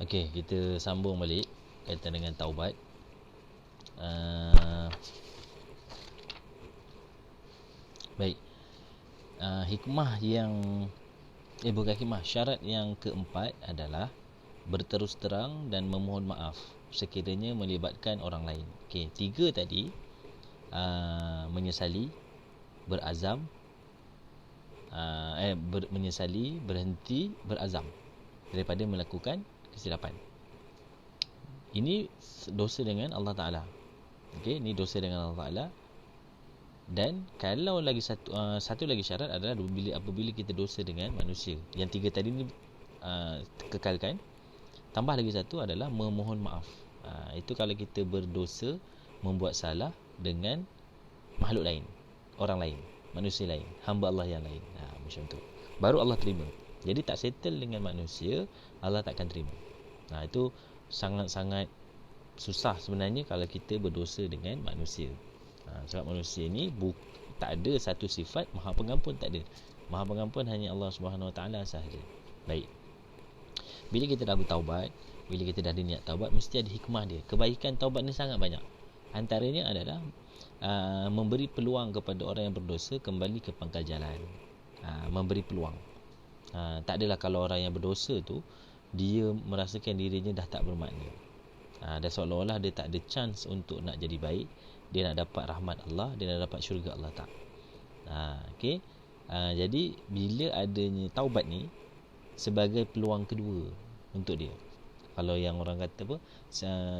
Okey, kita sambung balik kaitan dengan taubat. Baik. Hikmah yang bukan hikmah, syarat yang keempat adalah berterus terang dan memohon maaf sekiranya melibatkan orang lain. Okey, 3 tadi, menyesali, berazam, menyesali, berhenti, berazam daripada melakukan kesilapan. Ini dosa dengan Allah Ta'ala. Okey, ini dosa dengan Allah Ta'ala. Dan kalau lagi satu lagi syarat adalah apabila kita dosa dengan manusia. Yang 3 tadi ni kekalkan. Tambah lagi satu adalah memohon maaf. Itu kalau kita berdosa, membuat salah dengan makhluk lain, orang lain, manusia lain, hamba Allah yang lain. Macam tu, baru Allah terima. Jadi tak settle dengan manusia, Allah takkan terima. Itu sangat-sangat susah sebenarnya kalau kita berdosa dengan manusia. Sebab manusia ni tak ada satu sifat Maha Pengampun, tak ada. Maha Pengampun hanya Allah Subhanahu Wa Taala sahaja. Baik. Bila kita dah bertaubat, bila kita dah ada niat taubat, mesti ada hikmah dia. Kebaikan taubat ni sangat banyak. Antaranya adalah memberi peluang kepada orang yang berdosa kembali ke pangkal jalan. Memberi peluang. Tak adalah kalau orang yang berdosa tu dia merasakan dirinya dah tak bermakna. Dah seolah-olah dia tak ada chance untuk nak jadi baik. Dia nak dapat rahmat Allah, dia nak dapat syurga Allah tak. Okey. Jadi bila adanya taubat ni sebagai peluang kedua untuk dia. Kalau yang orang kata apa,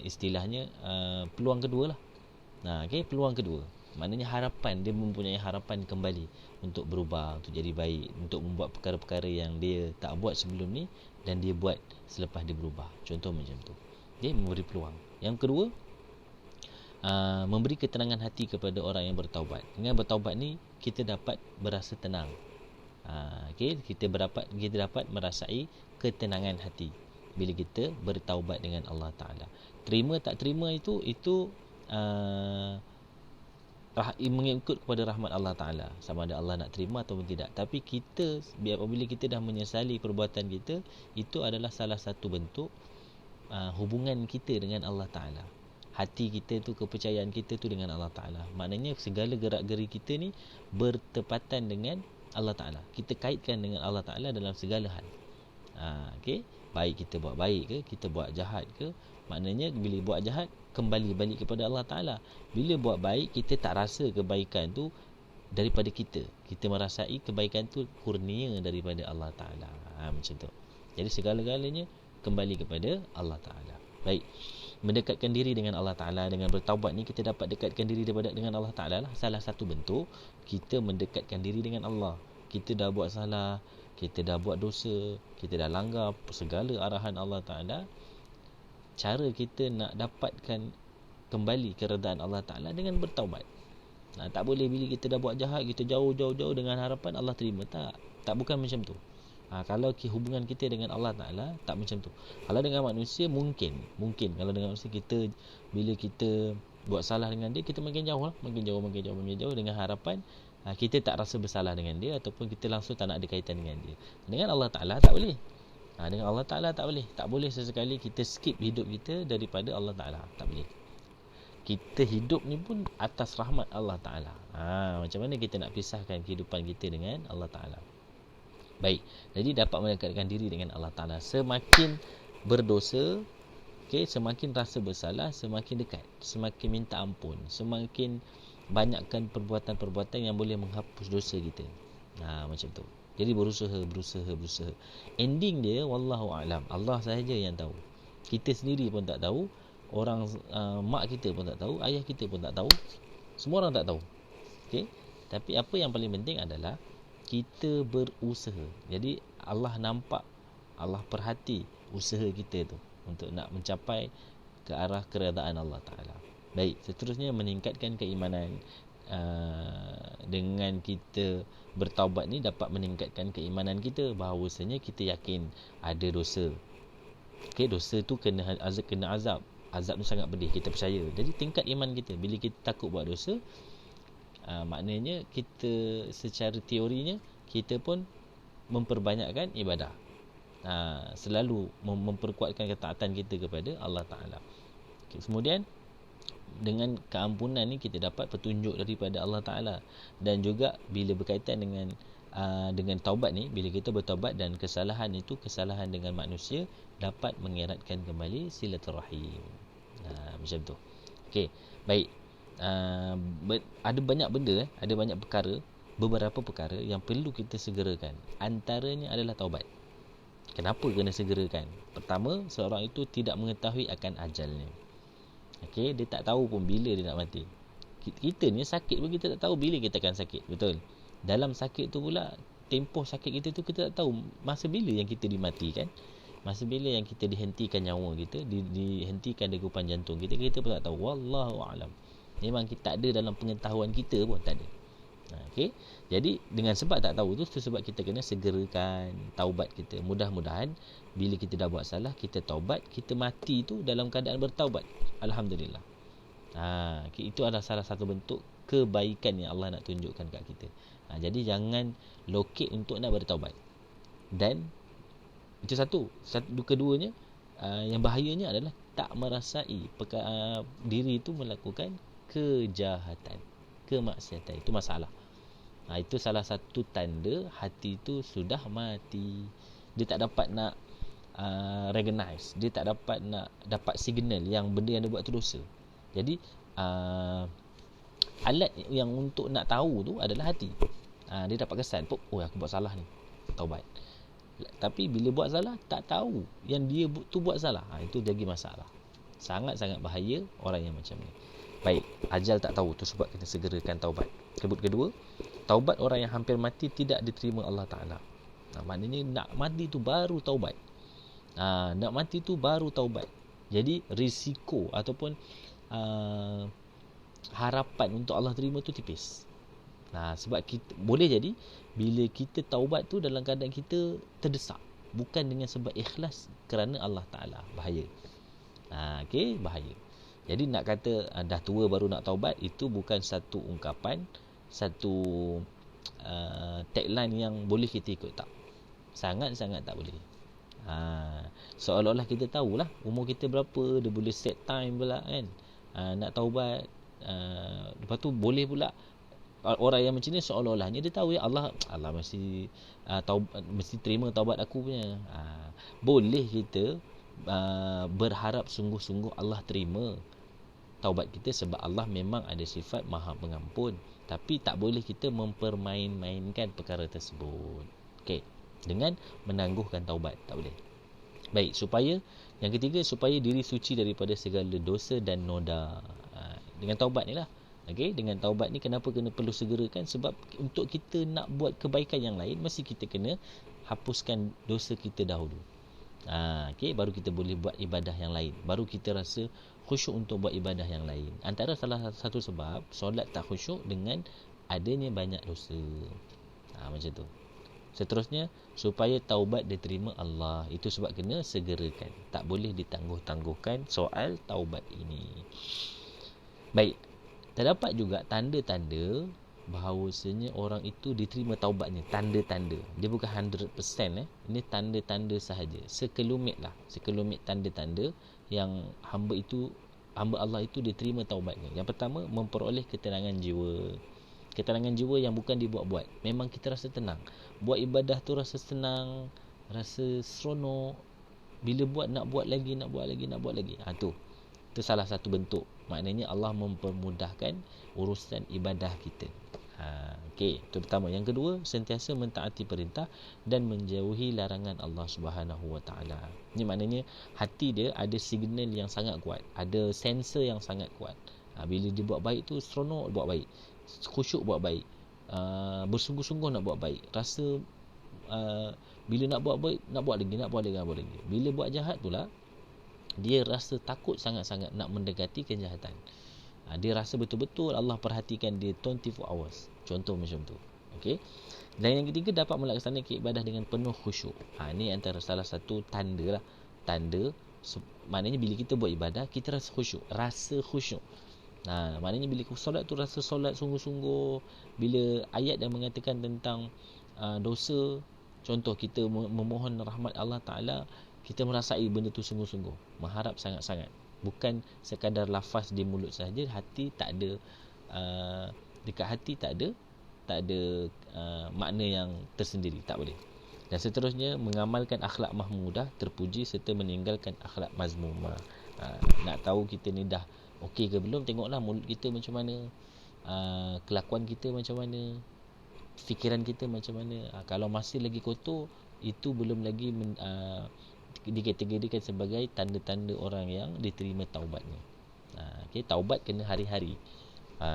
istilahnya peluang kedua lah. Okey, peluang kedua. Maknanya harapan, dia mempunyai harapan kembali untuk berubah, untuk jadi baik, untuk membuat perkara-perkara yang dia tak buat sebelum ni dan dia buat selepas dia berubah. Contoh macam tu. Dia memberi peluang. Yang kedua, memberi ketenangan hati kepada orang yang bertaubat. Dengan bertaubat ni kita dapat berasa tenang. Okay, kita dapat merasai ketenangan hati bila kita bertaubat dengan Allah Ta'ala. Terima tak terima itu mengikut kepada rahmat Allah Ta'ala, sama ada Allah nak terima ataupun tidak. Tapi kita, apabila kita dah menyesali perbuatan kita, itu adalah salah satu bentuk hubungan kita dengan Allah Ta'ala. Hati kita tu, kepercayaan kita tu dengan Allah Ta'ala. Maknanya segala gerak-geri kita ni bertepatan dengan Allah Ta'ala. Kita kaitkan dengan Allah Ta'ala dalam segala hal. Okay? Baik kita buat baik ke, kita buat jahat ke, maknanya bila buat jahat kembali balik kepada Allah Ta'ala. Bila buat baik, kita tak rasa kebaikan tu daripada kita. Kita merasai kebaikan tu kurnia daripada Allah Ta'ala. Macam tu. Jadi segala-galanya kembali kepada Allah Ta'ala. Baik. Mendekatkan diri dengan Allah Ta'ala, dengan bertaubat ni kita dapat dekatkan diri dengan Allah Ta'ala lah. Salah satu bentuk kita mendekatkan diri dengan Allah. Kita dah buat salah, kita dah buat dosa, kita dah langgar segala arahan Allah Ta'ala. Cara kita nak dapatkan kembali keredaan Allah Ta'ala dengan bertaubat. Tak boleh bila kita dah buat jahat, kita jauh-jauh dengan harapan Allah terima. Tak bukan macam tu. Kalau hubungan kita dengan Allah Ta'ala tak macam tu. Kalau dengan manusia mungkin kalau dengan manusia kita, bila kita buat salah dengan dia, kita makin jauh dengan harapan kita tak rasa bersalah dengan dia, ataupun kita langsung tak nak ada kaitan dengan dia. Dengan Allah Ta'ala tak boleh. Dengan Allah Ta'ala tak boleh. Tak boleh sesekali kita skip hidup kita daripada Allah Ta'ala. Tak boleh. Kita hidup ni pun atas rahmat Allah Ta'ala. Macam mana kita nak pisahkan kehidupan kita dengan Allah Ta'ala? Baik. Jadi dapat mendekatkan diri dengan Allah Ta'ala. Semakin berdosa, semakin rasa bersalah, semakin dekat, semakin minta ampun, semakin banyakkan perbuatan-perbuatan yang boleh menghapus dosa kita. Macam tu. Jadi berusaha. Ending dia wallahu a'lam, Allah sahaja yang tahu. Kita sendiri pun tak tahu, orang mak kita pun tak tahu, ayah kita pun tak tahu, semua orang tak tahu. Tapi apa yang paling penting adalah kita berusaha. Jadi Allah nampak, Allah perhati usaha kita tu untuk nak mencapai ke arah keredaan Allah Ta'ala. Baik, seterusnya meningkatkan keimanan. Dengan kita bertaubat ni dapat meningkatkan keimanan kita, bahawasanya kita yakin ada dosa. Dosa tu kena azab. Azab tu sangat pedih, kita percaya. Jadi tingkat iman kita. Bila kita takut buat dosa, maknanya kita secara teorinya kita pun memperbanyakkan ibadah. Selalu memperkuatkan ketaatan kita kepada Allah Ta'ala. Okay, kemudian dengan keampunan ni kita dapat petunjuk daripada Allah Ta'ala. Dan juga bila berkaitan dengan taubat ni, bila kita bertaubat dan kesalahan itu kesalahan dengan manusia, dapat mengeratkan kembali silaturahim. Macam tu. Okey, baik. Ada banyak benda, ada banyak perkara, beberapa perkara yang perlu kita segerakan. Antaranya adalah taubat. Kenapa kena segerakan? Pertama, seorang itu tidak mengetahui akan ajalnya. Okey, dia tak tahu pun bila dia nak mati. Kita ni sakit pun kita tak tahu bila kita akan sakit, betul? Dalam sakit tu pula, tempoh sakit kita tu kita tak tahu masa bila yang kita dimatikan, masa bila yang kita dihentikan nyawa kita, dihentikan degupan jantung kita pun tak tahu. Wallahu a'lam. Memang kita tak ada dalam pengetahuan kita pun, tak ada. Okey. Jadi dengan sebab tak tahu tu sebab kita kena segerakan taubat kita. Mudah-mudahan bila kita dah buat salah, kita taubat, kita mati tu dalam keadaan bertaubat. Alhamdulillah. Itu adalah salah satu bentuk kebaikan yang Allah nak tunjukkan kat kita. Jadi jangan lokek untuk nak bertaubat. Dan itu satu. Keduanya, yang bahayanya adalah tak merasai diri itu melakukan kejahatan, kemaksiatan. Itu masalah. Itu salah satu tanda hati itu sudah mati. Dia tak dapat nak recognize, dia tak dapat nak dapat signal yang benda yang dia buat tu dosa. Jadi alat yang untuk nak tahu tu adalah hati. Dia dapat kesan, aku buat salah ni, taubat. Tapi bila buat salah tak tahu yang dia tu buat salah, itu jadi masalah. Sangat-sangat bahaya orang yang macam ni. Baik, ajal tak tahu tu sebab kita segerakan taubat. Kedua, taubat orang yang hampir mati tidak diterima Allah Ta'ala. Maknanya nak mati tu baru taubat. Nak mati tu baru taubat. Jadi risiko ataupun harapan untuk Allah terima tu tipis. Sebab kita boleh jadi bila kita taubat tu dalam keadaan kita terdesak, bukan dengan sebab ikhlas kerana Allah Ta'ala. Bahaya. Okey, bahaya. Jadi nak kata dah tua baru nak taubat, itu bukan satu ungkapan, satu tagline yang boleh kita ikut, tak. Sangat-sangat tak boleh. Seolah-olah kita tahulah umur kita berapa, dia boleh set time pula kan, nak taubat. Lepas tu boleh pula orang yang macam ni seolah-olahnya dia tahu Allah mesti mesti terima taubat aku punya. Boleh kita berharap sungguh-sungguh Allah terima taubat kita sebab Allah memang ada sifat Maha Pengampun, tapi tak boleh kita mempermain-mainkan perkara tersebut. Okey, dengan menangguhkan taubat, tak boleh. Baik, yang ketiga, supaya diri suci daripada segala dosa dan noda. Dengan taubat ni lah. Okey, dengan taubat ni kenapa perlu segerakan? Sebab untuk kita nak buat kebaikan yang lain, mesti kita kena hapuskan dosa kita dahulu. Okey, baru kita boleh buat ibadah yang lain. Baru kita rasa khusyuk untuk buat ibadah yang lain. Antara salah satu sebab solat tak khusyuk dengan adanya banyak dosa. Macam tu. Seterusnya, supaya taubat diterima Allah. Itu sebab kena segerakan. Tak boleh ditangguh-tangguhkan soal taubat ini. Baik, terdapat juga tanda-tanda bahawasanya orang itu diterima taubatnya. Tanda-tanda. Dia bukan 100%. Ini tanda-tanda sahaja. Sekelumit tanda-tanda yang hamba Allah itu diterima taubatnya. Yang pertama, memperoleh ketenangan jiwa. Ketenangan jiwa yang bukan dibuat-buat. Memang kita rasa tenang. Buat ibadah tu rasa senang, rasa seronok. Bila buat, nak buat lagi. Itu salah satu bentuk. Maknanya Allah mempermudahkan urusan ibadah kita. Okey, itu pertama. Yang kedua, sentiasa mentaati perintah dan menjauhi larangan Allah Subhanahu Wa Taala. Ini maknanya hati dia ada signal yang sangat kuat, ada sensor yang sangat kuat. Bila dia buat baik tu seronok buat baik, khusyuk buat baik, bersungguh-sungguh nak buat baik, rasa bila nak buat baik nak buat lagi. Bila buat jahat pula, dia rasa takut sangat-sangat nak mendekati kejahatan. Dia rasa betul-betul Allah perhatikan dia 24 hours. Contoh macam tu. Okey. Dan yang ketiga, dapat melaksanakan ibadah dengan penuh khusyuk. Ini antara salah satu tanda lah. Tanda maknanya bila kita buat ibadah, kita rasa khusyuk. Maknanya bila solat tu rasa solat sungguh-sungguh. Bila ayat yang mengatakan tentang dosa, Contoh kita memohon rahmat Allah Ta'ala, kita merasai benda tu sungguh-sungguh, mengharap sangat-sangat, bukan sekadar lafaz di mulut sahaja, hati tak ada, dekat hati tak ada makna yang tersendiri, tak boleh. Dan seterusnya, mengamalkan akhlak mahmudah terpuji serta meninggalkan akhlak mazmumah. Nak tahu kita ni dah okey ke belum, tengoklah mulut kita macam mana, kelakuan kita macam mana, fikiran kita macam mana. Kalau masih lagi kotor, itu belum lagi dikategorikan sebagai tanda-tanda orang yang diterima taubatnya. Okay, taubat kena hari-hari.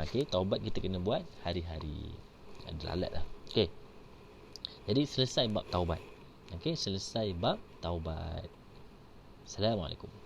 Okay, taubat kita kena buat hari-hari. Dalalat lah. Okay, jadi selesai bab taubat. Okay, selesai bab taubat. Assalamualaikum.